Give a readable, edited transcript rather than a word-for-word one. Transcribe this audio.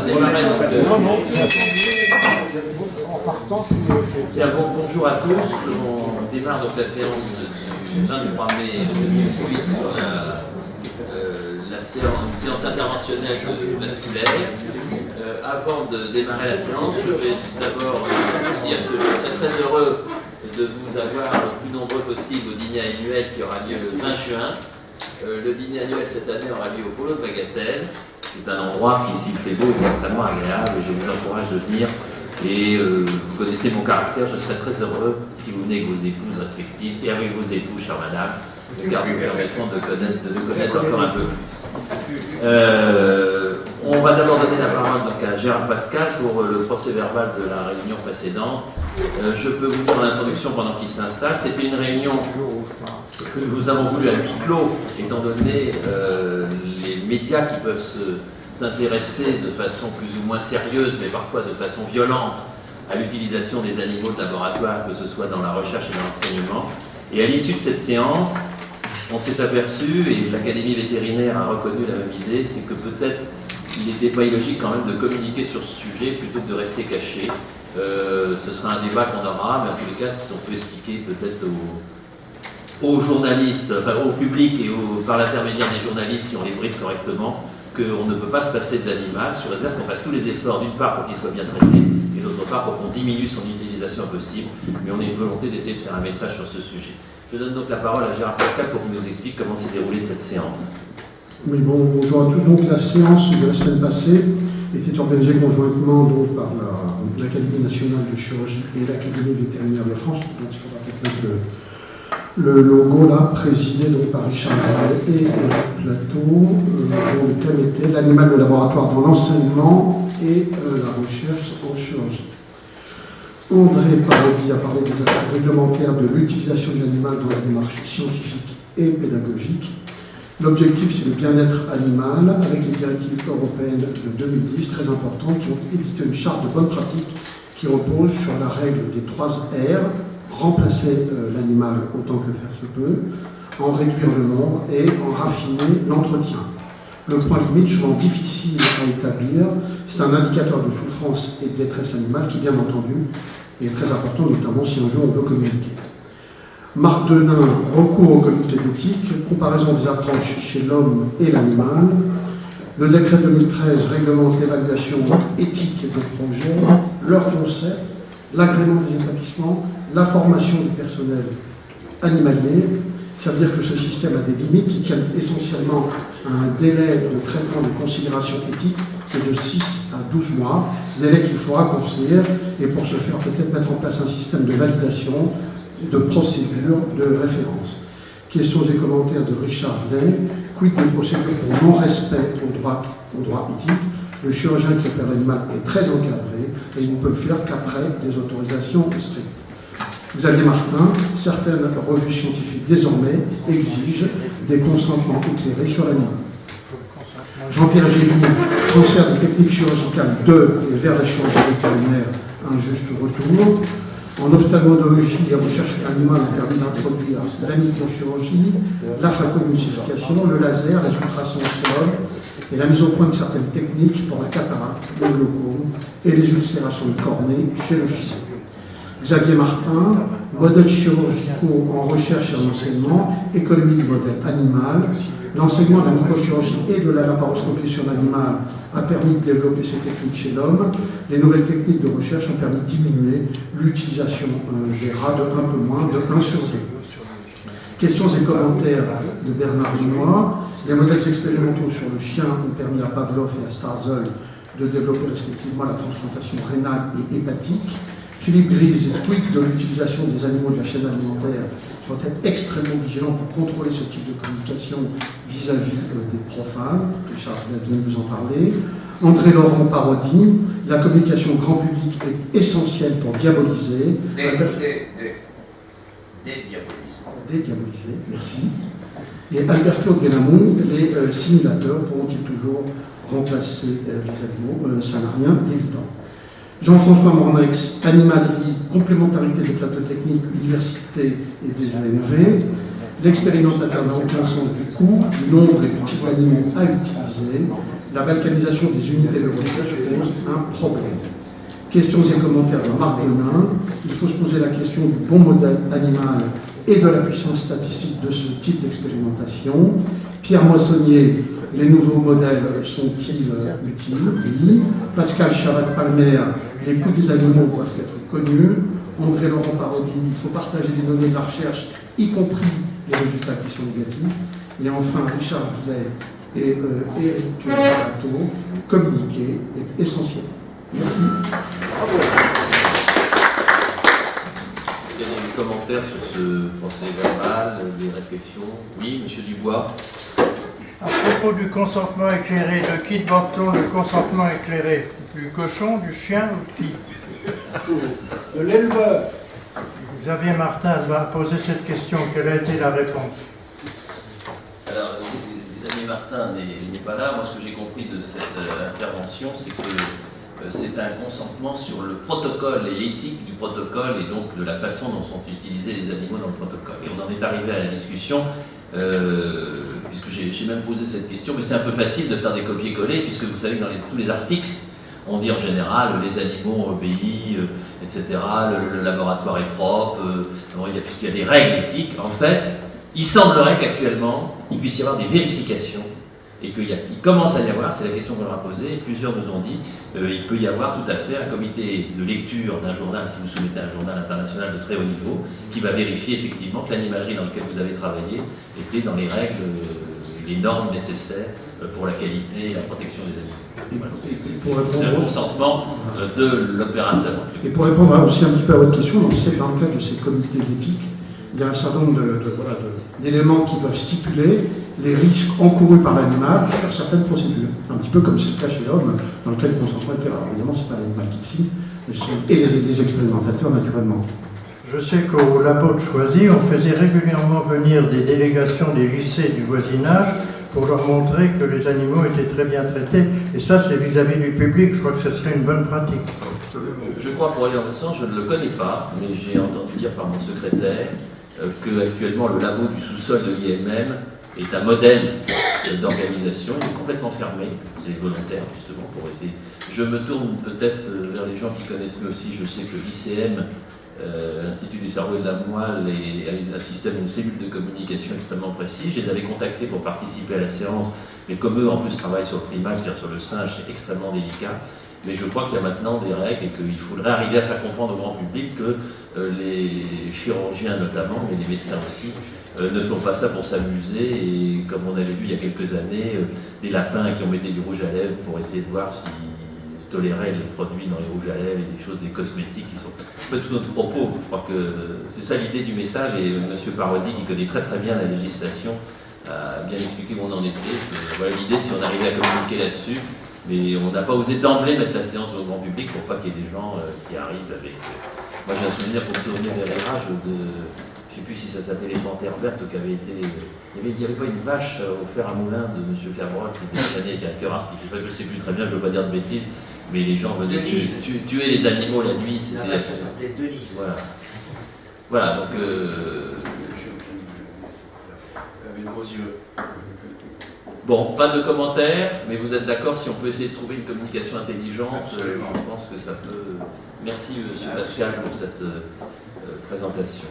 démarrer bonjour à tous. On démarre donc la séance du 23 mai 2018 sur une séance interventionnelle vasculaire. Avant de démarrer la séance, je vais d'abord dire que je serai très heureux de vous avoir le plus nombreux possible au dîner annuel qui aura lieu le 20 juin. Le dîner annuel cette année aura lieu au Polo de Bagatelle. C'est un endroit qui, s'il fait beau, est extrêmement agréable et je vous encourage de venir. Et vous connaissez mon caractère, je serai très heureux si vous venez avec vos épouses respectives et avec vos époux, chère madame, car nous permettront de nous connaître encore un peu plus. On va d'abord donner la parole donc, à Gérard Pascal pour le procès verbal de la réunion précédente. Je peux vous dire en introduction pendant qu'il s'installe, c'était une réunion que nous avons voulu à huis clos, étant donné les médias qui peuvent s'intéresser de façon plus ou moins sérieuse, mais parfois de façon violente, à l'utilisation des animaux de laboratoire, que ce soit dans la recherche et dans l'enseignement. Et à l'issue de cette séance, on s'est aperçu, et l'Académie vétérinaire a reconnu la même idée, c'est que peut-être il n'était pas illogique quand même de communiquer sur ce sujet plutôt que de rester caché. Ce sera un débat qu'on aura, mais en tous les cas, on peut expliquer peut-être aux journalistes, enfin au public et par l'intermédiaire des journalistes, si on les briefe correctement, qu'on ne peut pas se passer de l'animal, sous réserve qu'on fasse tous les efforts, d'une part pour qu'il soit bien traité, et d'autre part pour qu'on diminue son utilisation impossible. Mais on a une volonté d'essayer de faire un message sur ce sujet. Je donne donc la parole à Gérard Pascal pour qu'il nous explique comment s'est déroulée cette séance. Oui, bonjour à tous. Donc la séance de la semaine passée était organisée conjointement donc, par l'Académie nationale de chirurgie et l'Académie vétérinaire de France. Donc il faudra peut-être mettre le logo là, présidé donc, par Richard Gray et Eric Plateau, dont le thème était l'animal de laboratoire dans l'enseignement et la recherche en chirurgie. André Parodi a parlé des aspects réglementaires de l'utilisation de l'animal dans la démarche scientifique et pédagogique. L'objectif, c'est le bien-être animal, avec les directives européennes de 2010, très importantes, qui ont édité une charte de bonne pratique qui repose sur la règle des 3 R, remplacer l'animal autant que faire se peut, en réduire le nombre et en raffiner l'entretien. Le point limite, souvent difficile à établir, c'est un indicateur de souffrance et de détresse animale qui, bien entendu, est très important, notamment si un jour on veut communiquer. Marc Denain, recours au comité d'éthique, comparaison des approches chez l'homme et l'animal. Le décret 2013 réglemente l'évaluation éthique des projets, leur concept, l'agrément des établissements, la formation du personnel animalier. Ça veut dire que ce système a des limites qui tiennent essentiellement à un délai de traitement des considérations éthiques qui est de 6 à 12 mois, délai qu'il faut raccourcir et pour ce faire peut-être mettre en place un système de validation, de procédure, de référence. Questions et commentaires de Richard Gray. Quid des procédures pour non-respect au droit éthique? Le chirurgien qui opère l'animal est très encadré et il ne peut le faire qu'après des autorisations strictes. Xavier Martin, certaines revues scientifiques désormais exigent des consentements éclairés sur l'animal. Jean-Pierre Gévy, transfert des techniques chirurgicales de et vers la chirurgie vétérinaire, un juste retour. En ophtalmologie, les recherches animales ont permis d'introduire la microchirurgie, la phacoemulsification, le laser, les ultrasons sonores et la mise au point de certaines techniques pour la cataracte, le glaucome et les ulcérations de cornée chez le chien. Xavier Martin, modèles chirurgicaux en recherche et en enseignement, économie du modèle animal. L'enseignement de la microchirurgie et de la laparoscopie sur l'animal a permis de développer ces techniques chez l'homme. Les nouvelles techniques de recherche ont permis de diminuer l'utilisation des rats de un peu moins de 1 sur 2. Questions et commentaires de Bernard Dunois. Les modèles expérimentaux sur le chien ont permis à Pavlov et à Starzl de développer respectivement la transplantation rénale et hépatique. Philippe Grise, quid de l'utilisation des animaux de la chaîne alimentaire, faut être extrêmement vigilant pour contrôler ce type de communication vis-à-vis des profanes. Richard vient de vous en parler. André Laurent Parodi, la communication grand public est essentielle pour diaboliser. Dédiaboliser, merci. Et Alberto Guélamon, les simulateurs pourront-ils toujours remplacer les animaux? Ça n'a rien d'évident. Jean-François Mornex, animalerie, complémentarité des plateaux techniques, université et des UNV. L'expérimentateur n'a aucun sens du coût, du nombre et du type d'animaux à utiliser. la balkanisation des unités de recherche pose un problème. Questions et commentaires de Marc Benin. Il faut se poser la question du bon modèle animal et de la puissance statistique de ce type d'expérimentation. Pierre Moissonnier, les nouveaux modèles sont-ils utiles? Oui. Pascal Chavat-Palmer, les coûts des animaux doivent être connus. André Laurent Parodi, il faut partager les données de la recherche, y compris les résultats qui sont négatifs. Et enfin, Richard Villet et Éric Plateau, communiquer est essentiel. Merci. Est-ce qu'il y a des commentaires sur ce procès verbal, des réflexions? Oui, M. Dubois. À propos du consentement éclairé, de qui demande-t-on le consentement éclairé? Du cochon, du chien ou de qui? De l'éleveur. Xavier Martin m'a posé cette question. Quelle a été la réponse? Alors, Xavier Martin n'est pas là. Moi, ce que j'ai compris de cette intervention, c'est que c'est un consentement sur le protocole et l'éthique du protocole et donc de la façon dont sont utilisés les animaux dans le protocole. Et on en est arrivé à la discussion, puisque j'ai même posé cette question, mais c'est un peu facile de faire des copier-coller, puisque vous savez que dans tous les articles, on dit en général les animaux ont obéi, etc., le laboratoire est propre, puisqu'il y a des règles éthiques. En fait, il semblerait qu'actuellement, il puisse y avoir des vérifications et qu'il commence à y avoir, c'est la question qu'on leur a posée, et plusieurs nous ont dit, il peut y avoir tout à fait un comité de lecture d'un journal, si vous soumettez un journal international de très haut niveau, qui va vérifier effectivement que l'animalerie dans laquelle vous avez travaillé était dans les règles, les normes nécessaires pour la qualité et la protection des animaux. Voilà. C'est un consentement de l'opérateur. Et pour répondre aussi un petit peu à votre question, dans le cadre de ces comités d'éthique, il y a un certain nombre d'éléments qui doivent stipuler les risques encourus par l'animal sur certaines procédures. Un petit peu comme c'est le cas chez l'homme, dans lequel le consentement est clair. Alors évidemment, ce n'est pas l'animal qui décide, et les expérimentateurs, naturellement. Je sais qu'au labo de Choisy, on faisait régulièrement venir des délégations des lycées du voisinage pour leur montrer que les animaux étaient très bien traités. Et ça, c'est vis-à-vis du public. Je crois que ce serait une bonne pratique. Je crois, pour aller dans ce sens, je ne le connais pas, mais j'ai entendu dire par mon secrétaire qu'actuellement le labo du sous-sol de l'IMM est un modèle d'organisation. Il est complètement fermé, c'est volontaire justement pour essayer. Je me tourne peut-être vers les gens qui connaissent mieux aussi. Je sais que l'ICM, l'Institut du cerveau et de la moelle, a un système, une cellule de communication extrêmement précis. Je les avais contactés pour participer à la séance, mais comme eux en plus travaillent sur le primat, c'est-à-dire sur le singe, c'est extrêmement délicat. Mais je crois qu'il y a maintenant des règles et qu'il faudrait arriver à faire comprendre au grand public que les chirurgiens notamment, mais les médecins aussi, ne font pas ça pour s'amuser. Et comme on avait vu il y a quelques années, des lapins qui ont mis du rouge à lèvres pour essayer de voir s'ils toléraient les produits dans les rouges à lèvres et des choses, des cosmétiques qui sont... C'est pas tout notre propos. Je crois que c'est ça l'idée du message. Et M. Parodi, qui connaît très très bien la législation, a bien expliqué où on en était. Voilà l'idée, si on arrivait à communiquer là-dessus. Mais on n'a pas osé d'emblée mettre la séance au grand public pour pas qu'il y ait des gens qui arrivent avec... Moi j'ai un souvenir pour tourner vers les rages de... Je ne sais plus si ça s'appelait les Panthères Vertes, qui avait été... Il n'y avait pas une vache au fer à moulin de M. Cabrol qui était traînée avec un cœur artificiel. Je ne sais plus très bien, je ne veux pas dire de bêtises, mais les gens venaient tuer les animaux la nuit. La vache, ça s'appelait Denise. Voilà. Voilà, donc... Avec de gros yeux. Bon, pas de commentaires, mais vous êtes d'accord si on peut essayer de trouver une communication intelligente. Absolument. Je pense que ça peut... Merci, M. Pascal, pour cette présentation.